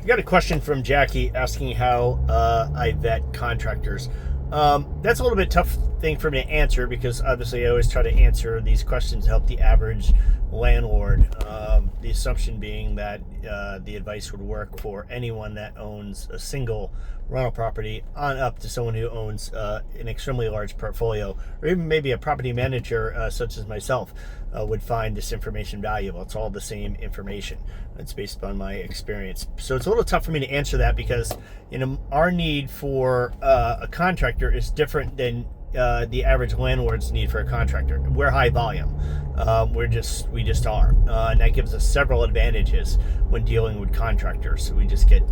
I got a question from Jackie asking how I vet contractors. That's a little bit tough thing for me to answer because obviously I always try to answer these questions to help the average landlord. The assumption being that the advice would work for anyone that owns a single rental property on up to someone who owns an extremely large portfolio, or even maybe a property manager such as myself would find this information valuable. It's all the same information. It's based upon my experience. So it's a little tough for me to answer that because our need for a contractor is different than the average landlord's need for a contractor. We're high volume. We just are, and that gives us several advantages when dealing with contractors. We just get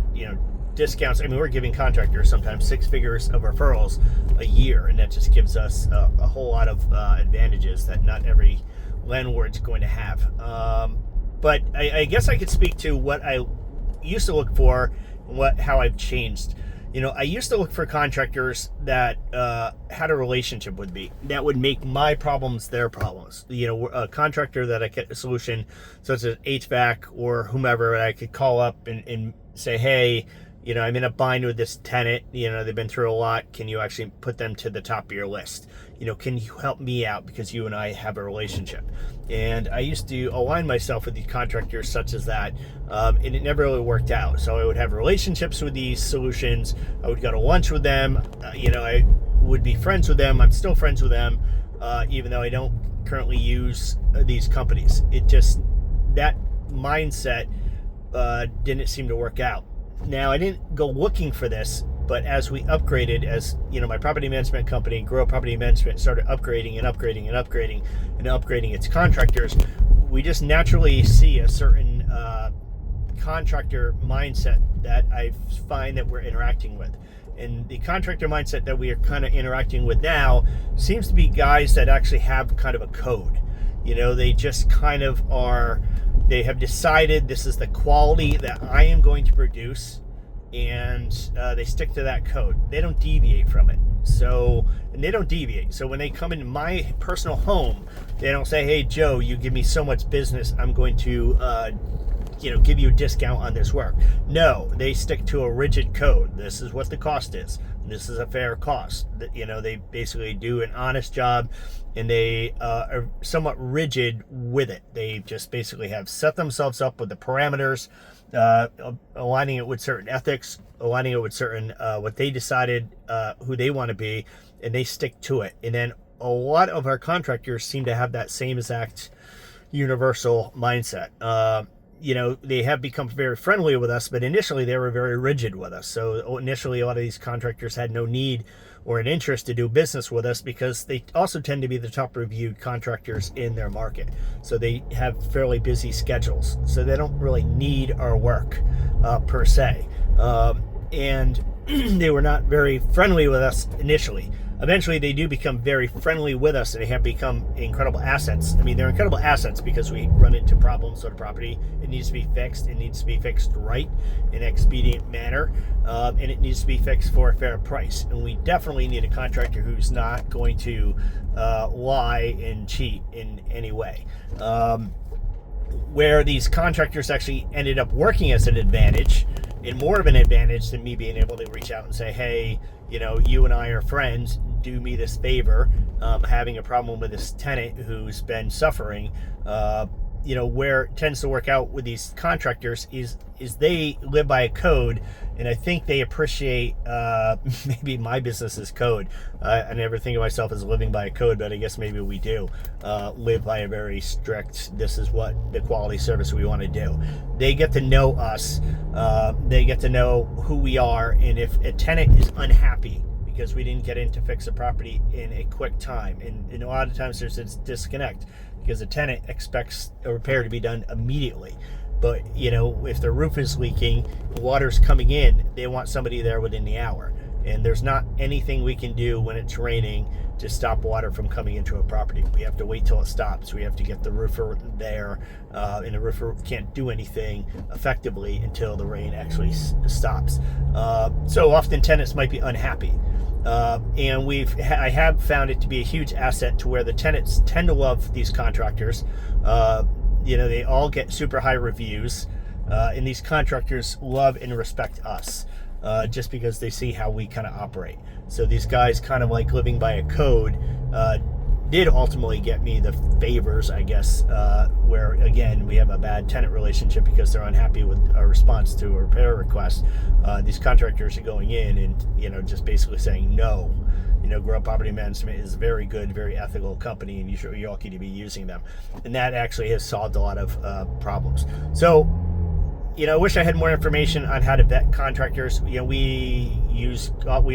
discounts. I mean, we're giving contractors sometimes 6 figures of referrals a year, and that just gives us a whole lot of advantages that not every landlord's going to have. But I guess I could speak to what I used to look for and how I've changed. I used to look for contractors that had a relationship with me, that would make my problems their problems. A contractor that I get a solution, such as HVAC or whomever, I could call up and say, hey, I'm in a bind with this tenant. They've been through a lot. Can you actually put them to the top of your list? Can you help me out because you and I have a relationship? And I used to align myself with these contractors such as that, and it never really worked out. So I would have relationships with these solutions. I would go to lunch with them. I would be friends with them. I'm still friends with them, even though I don't currently use these companies. That mindset didn't seem to work out. Now, I didn't go looking for this, but as we upgraded, my property management company, Grow Property Management, started upgrading its contractors, we just naturally see a certain contractor mindset that I find that we're interacting with. And the contractor mindset that we are kind of interacting with now seems to be guys that actually have kind of a code. They just kind of are. They have decided this is the quality that I am going to produce, and they stick to that code. They don't deviate from it. So when they come into my personal home, they don't say, hey, Joe, you give me so much business, I'm going to give you a discount on this work. No, they stick to a rigid code. This is what the cost is. This is a fair cost. They basically do an honest job, and they are somewhat rigid with it. They just basically have set themselves up with the parameters, aligning it with certain ethics, aligning it with certain what they decided who they want to be, and they stick to it. And then a lot of our contractors seem to have that same exact universal mindset. They have become very friendly with us, but initially they were very rigid with us. So initially a lot of these contractors had no need or an interest to do business with us because they also tend to be the top reviewed contractors in their market. So they have fairly busy schedules. So they don't really need our work per se. And they were not very friendly with us initially. Eventually, they do become very friendly with us, and they have become incredible assets. I mean, they're incredible assets because we run into problems with a property. It needs to be fixed. It needs to be fixed right in an expedient manner, and it needs to be fixed for a fair price. And we definitely need a contractor who's not going to lie and cheat in any way. Where these contractors actually ended up working as an advantage, and more of an advantage than me being able to reach out and say, hey, you and I are friends, do me this favor, having a problem with this tenant who's been suffering, where it tends to work out with these contractors is they live by a code, and I think they appreciate maybe my business's code. I never think of myself as living by a code, but I guess maybe we do live by a very strict, this is what the quality service we want to do. They get to know us, they get to know who we are, and if a tenant is unhappy because we didn't get in to fix a property in a quick time, and a lot of times there's this disconnect because the tenant expects a repair to be done immediately. But, if the roof is leaking, water's coming in, they want somebody there within the hour. And there's not anything we can do when it's raining to stop water from coming into a property. We have to wait till it stops. We have to get the roofer there, and the roofer can't do anything effectively until the rain actually stops. So often tenants might be unhappy. And I have found it to be a huge asset to where the tenants tend to love these contractors. They all get super high reviews. And these contractors love and respect us just because they see how we kind of operate. So these guys kind of like living by a code did ultimately get me the favors, I guess, where, again, we have a bad tenant relationship because they're unhappy with our response to a repair request. These contractors are going in and, just basically saying no. Grow Property Management is a very good, very ethical company, and you're lucky to be using them. And that actually has solved a lot of problems. So, I wish I had more information on how to vet contractors. We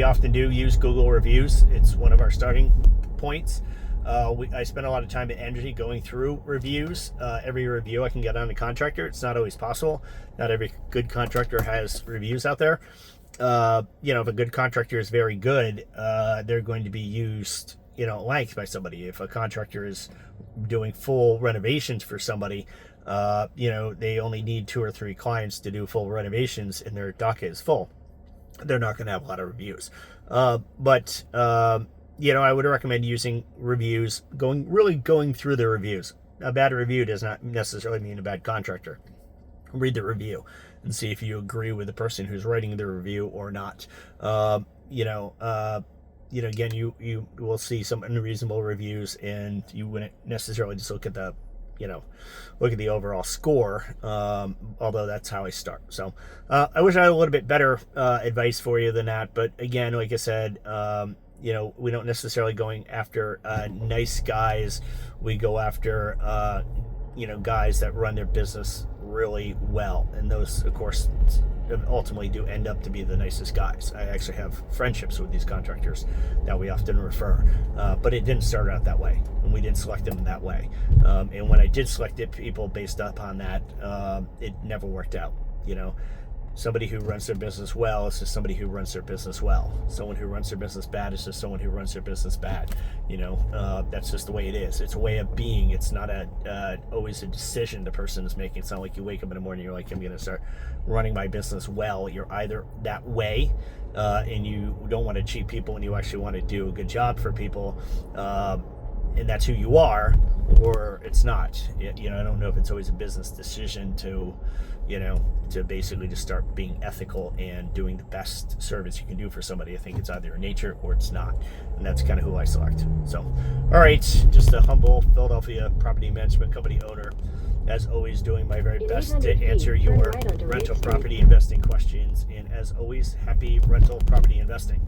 often do use Google reviews. It's one of our starting points. I spend a lot of time and energy going through reviews. Every review I can get on a contractor. It's not always possible. Not every good contractor has reviews out there. If a good contractor is very good, they're going to be used, at length by somebody. If a contractor is doing full renovations for somebody, they only need 2 or 3 clients to do full renovations and their docket is full. They're not going to have a lot of reviews. But I would recommend using reviews, going through the reviews. A bad review does not necessarily mean a bad contractor. Read the review and see if you agree with the person who's writing the review or not. Again, you will see some unreasonable reviews, and you wouldn't necessarily just look at the overall score, although that's how I start. So I wish I had a little bit better advice for you than that. But again, like I said, we don't necessarily going after nice guys. We go after guys that run their business really well, and those, of course, ultimately do end up to be the nicest guys. I actually have friendships with these contractors that we often refer, but it didn't start out that way, and we didn't select them that way. And when I did select people based upon that, it never worked out. Somebody who runs their business well is just somebody who runs their business well. Someone who runs their business bad is just someone who runs their business bad. That's just the way it is. It's a way of being. It's not always a decision the person is making. It's not like you wake up in the morning and you're like, I'm going to start running my business well. You're either that way and you don't want to cheat people and you actually want to do a good job for people, and that's who you are, or it's not. I don't know if it's always a business decision to basically just start being ethical and doing the best service you can do for somebody. I think it's either in nature or it's not, and that's kind of who I select. So, all right, just a humble Philadelphia property management company owner, as always, doing my very best to answer your rental property investing questions, and as always, happy rental property investing.